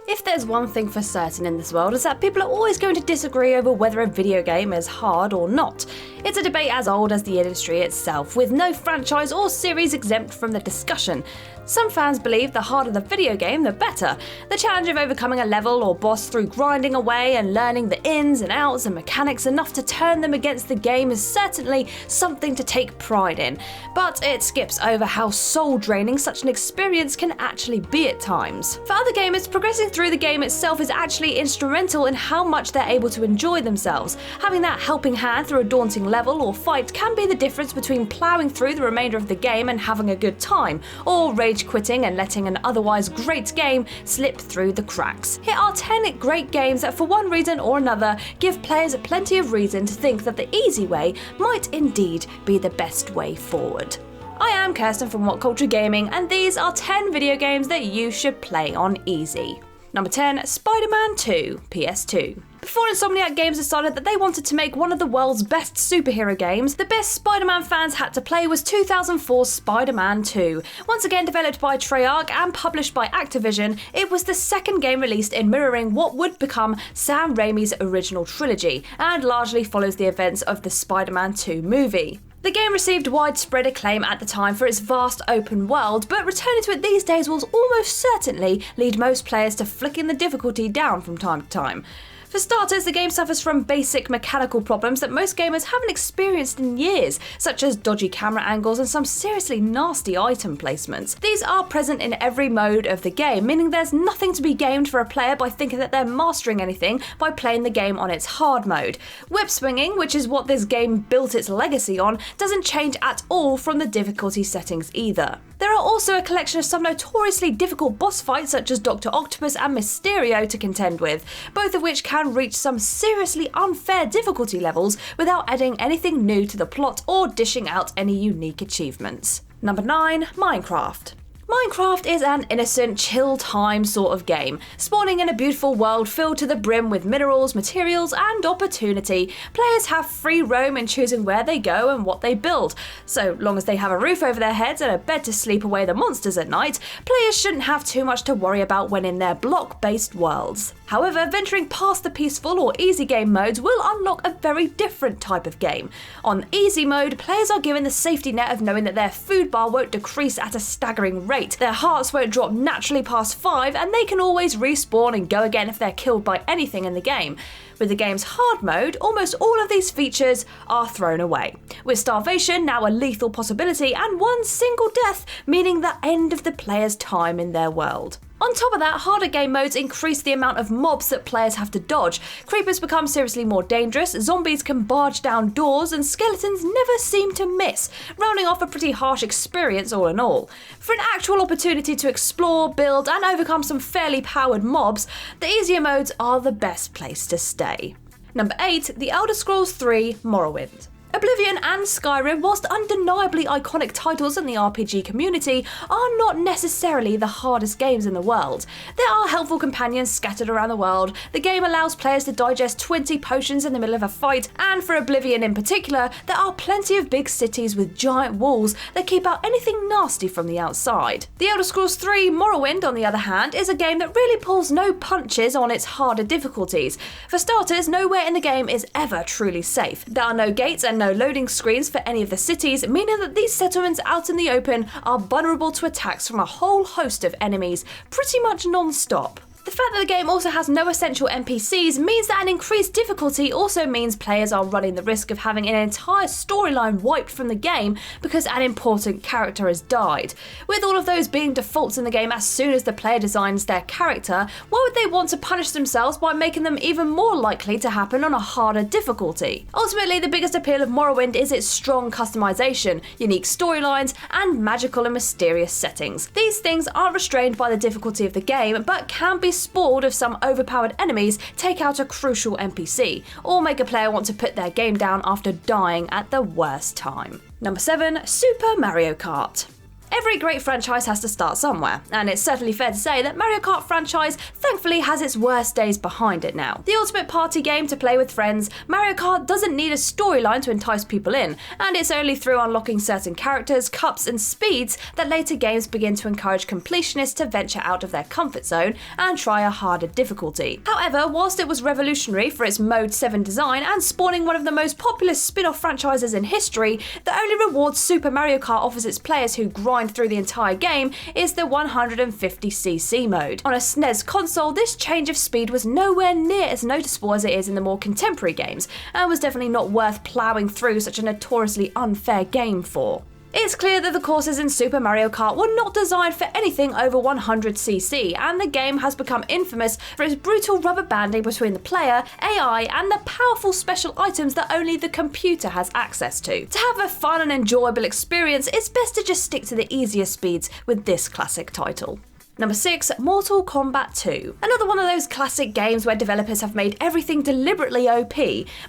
If there's one thing for certain in this world, is that people are always going to disagree over whether a video game is hard or not. It's a debate as old as the industry itself, with no franchise or series exempt from the discussion. Some fans believe the harder the video game, the better. The challenge of overcoming a level or boss through grinding away and learning the ins and outs and mechanics enough to turn them against the game is certainly something to take pride in. But it skips over how soul-draining such an experience can actually be at times. For other gamers, progressing through the game itself is actually instrumental in how much they're able to enjoy themselves. Having that helping hand through a daunting level or fight can be the difference between ploughing through the remainder of the game and having a good time, or rage quitting and letting an otherwise great game slip through the cracks. Here are 10 great games that for one reason or another give players plenty of reason to think that the easy way might indeed be the best way forward. I am Kirsten from WhatCulture Gaming, and these are 10 video games that you should play on easy. Number 10, Spiderman 2, PS2. Before Insomniac Games decided that they wanted to make one of the world's best superhero games, the best Spider-Man fans had to play was 2004's Spider-Man 2. Once again developed by Treyarch and published by Activision, it was the second game released in mirroring what would become Sam Raimi's original trilogy, and largely follows the events of the Spider-Man 2 movie. The game received widespread acclaim at the time for its vast open world, but returning to it these days will almost certainly lead most players to flicking the difficulty down from time to time. For starters, the game suffers from basic mechanical problems that most gamers haven't experienced in years, such as dodgy camera angles and some seriously nasty item placements. These are present in every mode of the game, meaning there's nothing to be gained for a player by thinking that they're mastering anything by playing the game on its hard mode. Web swinging, which is what this game built its legacy on, doesn't change at all from the difficulty settings either. There are also a collection of some notoriously difficult boss fights such as Dr. Octopus and Mysterio to contend with, both of which can reach some seriously unfair difficulty levels without adding anything new to the plot or dishing out any unique achievements. Number 9, Minecraft. Minecraft is an innocent, chill time sort of game, spawning in a beautiful world filled to the brim with minerals, materials, and opportunity. Players have free roam in choosing where they go and what they build. So long as they have a roof over their heads and a bed to sleep away the monsters at night, players shouldn't have too much to worry about when in their block-based worlds. However, venturing past the peaceful or easy game modes will unlock a very different type of game. On easy mode, players are given the safety net of knowing that their food bar won't decrease at a staggering rate, their hearts won't drop naturally past 5, and they can always respawn and go again if they're killed by anything in the game. With the game's hard mode, almost all of these features are thrown away, with starvation now a lethal possibility and one single death meaning the end of the player's time in their world. On top of that, harder game modes increase the amount of mobs that players have to dodge. Creepers become seriously more dangerous, zombies can barge down doors, and skeletons never seem to miss, rounding off a pretty harsh experience all in all. For an actual opportunity to explore, build, and overcome some fairly powered mobs, the easier modes are the best place to stay. Number 8, The Elder Scrolls 3 Morrowind. Oblivion and Skyrim, whilst undeniably iconic titles in the RPG community, are not necessarily the hardest games in the world. There are helpful companions scattered around the world, the game allows players to digest 20 potions in the middle of a fight, and for Oblivion in particular, there are plenty of big cities with giant walls that keep out anything nasty from the outside. The Elder Scrolls 3 Morrowind, on the other hand, is a game that really pulls no punches on its harder difficulties. For starters, nowhere in the game is ever truly safe. There are no gates and no loading screens for any of the cities, meaning that these settlements out in the open are vulnerable to attacks from a whole host of enemies, pretty much non-stop. The fact that the game also has no essential NPCs means that an increased difficulty also means players are running the risk of having an entire storyline wiped from the game because an important character has died. With all of those being defaults in the game as soon as the player designs their character, why would they want to punish themselves by making them even more likely to happen on a harder difficulty? Ultimately, the biggest appeal of Morrowind is its strong customization, unique storylines, and magical and mysterious settings. These things aren't restrained by the difficulty of the game, but can be spoiled if some overpowered enemies take out a crucial NPC, or make a player want to put their game down after dying at the worst time. Number 7, Super Mario Kart. Every great franchise has to start somewhere, and it's certainly fair to say that Mario Kart franchise thankfully has its worst days behind it now. The ultimate party game to play with friends, Mario Kart doesn't need a storyline to entice people in, and it's only through unlocking certain characters, cups and speeds that later games begin to encourage completionists to venture out of their comfort zone and try a harder difficulty. However, whilst it was revolutionary for its Mode 7 design and spawning one of the most popular spin-off franchises in history, the only reward Super Mario Kart offers its players who grind through the entire game is the 150cc mode. On a SNES console, this change of speed was nowhere near as noticeable as it is in the more contemporary games, and was definitely not worth ploughing through such a notoriously unfair game for. It's clear that the courses in Super Mario Kart were not designed for anything over 100cc, and the game has become infamous for its brutal rubber banding between the player, AI, and the powerful special items that only the computer has access to. To have a fun and enjoyable experience, it's best to just stick to the easier speeds with this classic title. Number 6, Mortal Kombat 2. Another one of those classic games where developers have made everything deliberately OP.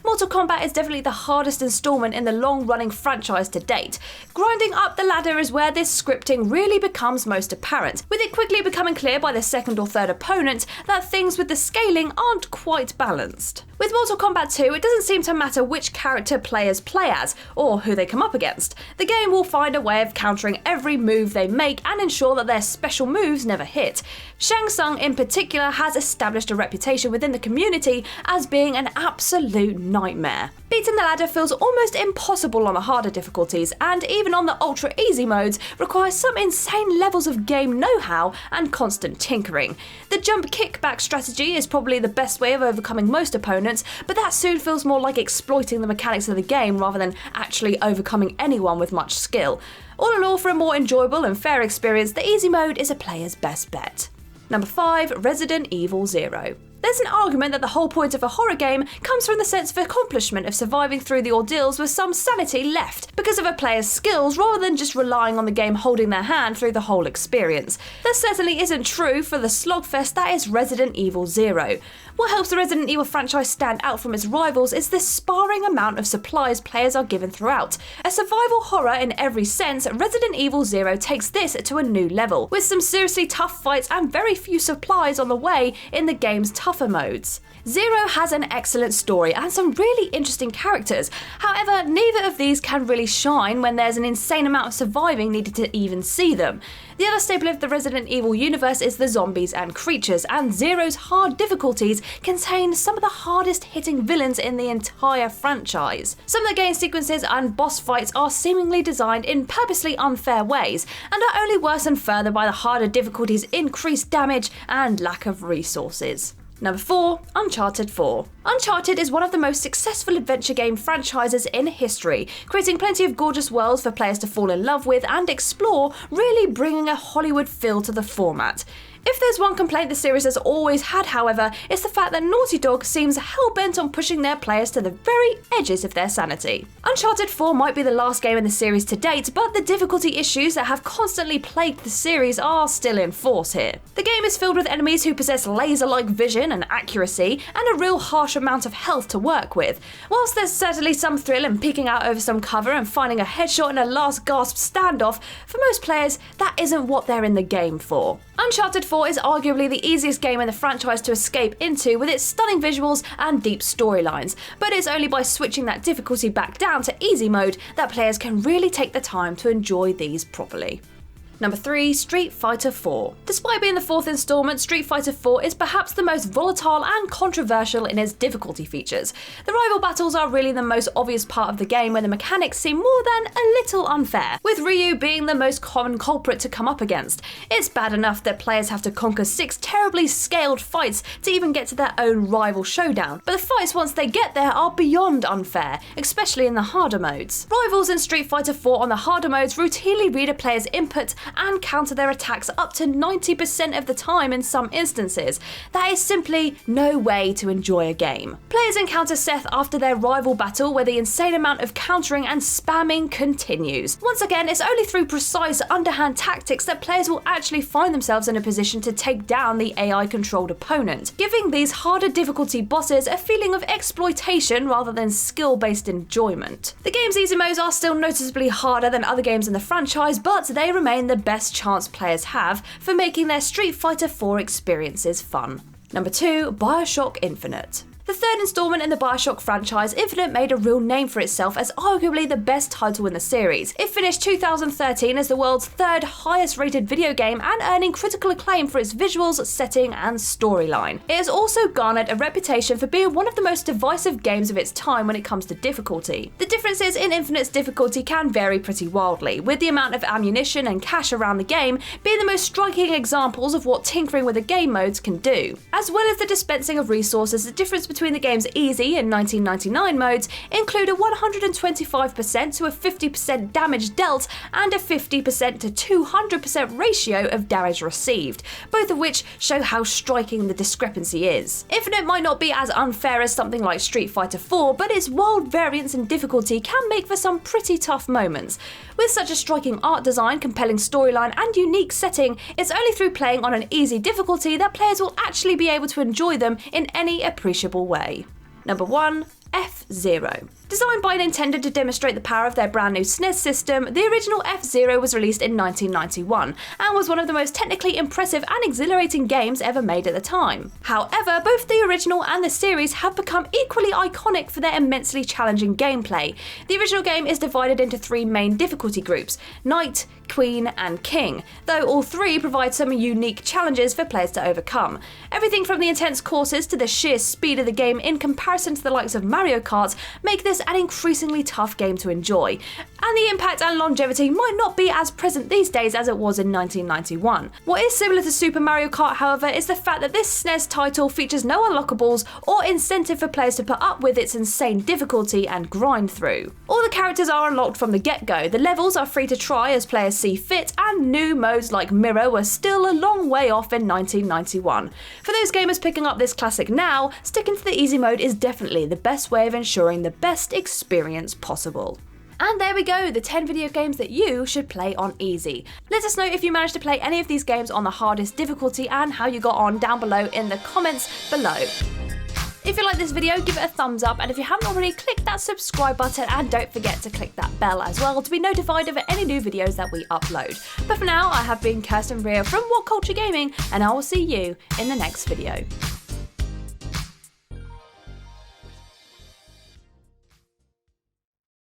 Mortal Kombat is definitely the hardest installment in the long-running franchise to date. Grinding up the ladder is where this scripting really becomes most apparent, with it quickly becoming clear by the second or third opponent that things with the scaling aren't quite balanced. With Mortal Kombat 2, it doesn't seem to matter which character players play as, or who they come up against. The game will find a way of countering every move they make and ensure that their special moves never hit. Shang Tsung in particular has established a reputation within the community as being an absolute nightmare. Beating the ladder feels almost impossible on the harder difficulties, and even on the ultra easy modes requires some insane levels of game know-how and constant tinkering. The jump kickback strategy is probably the best way of overcoming most opponents, but that soon feels more like exploiting the mechanics of the game rather than actually overcoming anyone with much skill. All in all, for a more enjoyable and fair experience, the easy mode is a player's best bet. Number 5, Resident Evil 0. There's an argument that the whole point of a horror game comes from the sense of accomplishment of surviving through the ordeals with some sanity left, because of a player's skills rather than just relying on the game holding their hand through the whole experience. That certainly isn't true for the slogfest that is Resident Evil 0. What helps the Resident Evil franchise stand out from its rivals is the sparring amount of supplies players are given throughout. A survival horror in every sense, Resident Evil 0 takes this to a new level, with some seriously tough fights and very few supplies on the way in the game's tougher modes. Zero has an excellent story and some really interesting characters. However, neither of these can really shine when there's an insane amount of surviving needed to even see them. The other staple of the Resident Evil universe is the zombies and creatures, and Zero's hard difficulties contain some of the hardest hitting villains in the entire franchise. Some of the game sequences and boss fights are seemingly designed in purposely unfair ways, and are only worsened further by the harder difficulties' increased damage and lack of resources. Number 4, Uncharted 4. Uncharted is one of the most successful adventure game franchises in history, creating plenty of gorgeous worlds for players to fall in love with and explore, really bringing a Hollywood feel to the format. If there's one complaint the series has always had, however, it's the fact that Naughty Dog seems hell-bent on pushing their players to the very edges of their sanity. Uncharted 4 might be the last game in the series to date, but the difficulty issues that have constantly plagued the series are still in force here. The game is filled with enemies who possess laser-like vision and accuracy, and a real harsh amount of health to work with. Whilst there's certainly some thrill in peeking out over some cover and finding a headshot in a last-gasp standoff, for most players, that isn't what they're in the game for. Uncharted 4 is arguably the easiest game in the franchise to escape into, with its stunning visuals and deep storylines, but it's only by switching that difficulty back down to easy mode that players can really take the time to enjoy these properly. Number 3, Street Fighter 4. Despite being the fourth installment, Street Fighter 4 is perhaps the most volatile and controversial in its difficulty features. The rival battles are really the most obvious part of the game, where the mechanics seem more than a little unfair, with Ryu being the most common culprit to come up against. It's bad enough that players have to conquer 6 terribly scaled fights to even get to their own rival showdown, but the fights once they get there are beyond unfair, especially in the harder modes. Rivals in Street Fighter 4 on the harder modes routinely read a player's input and counter their attacks up to 90% of the time in some instances. That is simply no way to enjoy a game. Players encounter Seth after their rival battle, where the insane amount of countering and spamming continues. Once again, it's only through precise underhand tactics that players will actually find themselves in a position to take down the AI-controlled opponent, giving these harder difficulty bosses a feeling of exploitation rather than skill-based enjoyment. The game's easy modes are still noticeably harder than other games in the franchise, but they remain the best chance players have for making their Street Fighter 4 experiences fun. Number 2, Bioshock Infinite. The third installment in the Bioshock franchise, Infinite made a real name for itself as arguably the best title in the series. It finished 2013 as the world's third highest rated video game and earning critical acclaim for its visuals, setting and storyline. It has also garnered a reputation for being one of the most divisive games of its time when it comes to difficulty. The differences in Infinite's difficulty can vary pretty wildly, with the amount of ammunition and cash around the game being the most striking examples of what tinkering with the game modes can do. As well as the dispensing of resources, the difference between the game's easy and 1999 modes include a 125% to a 50% damage dealt and a 50% to 200% ratio of damage received, both of which show how striking the discrepancy is. Infinite might not be as unfair as something like Street Fighter 4, but its wild variance in difficulty can make for some pretty tough moments. With such a striking art design, compelling storyline and unique setting, it's only through playing on an easy difficulty that players will actually be able to enjoy them in any appreciable way. Number 1, FZero. Designed by Nintendo to demonstrate the power of their brand new SNES system, the original FZero was released in 1991 and was one of the most technically impressive and exhilarating games ever made at the time. However, both the original and the series have become equally iconic for their immensely challenging gameplay. The original game is divided into 3 main difficulty groups: Knight, Queen and King, though all 3 provide some unique challenges for players to overcome. Everything from the intense courses to the sheer speed of the game in comparison to the likes of Mario Kart make this an increasingly tough game to enjoy, and the impact and longevity might not be as present these days as it was in 1991. What is similar to Super Mario Kart, however, is the fact that this SNES title features no unlockables or incentive for players to put up with its insane difficulty and grind through. All the characters are unlocked from the get-go, the levels are free to try as players see fit, and new modes like Mirror were still a long way off in 1991. For those gamers picking up this classic now, sticking to the easy mode is definitely the best way of ensuring the best experience possible. And there we go, the 10 video games that you should play on easy. Let us know if you managed to play any of these games on the hardest difficulty and how you got on down below in the comments below. If you like this video, give it a thumbs up, and if you haven't already, click that subscribe button and don't forget to click that bell as well to be notified of any new videos that we upload. But for now, I have been FZero from WhatCulture Gaming, and I will see you in the next video.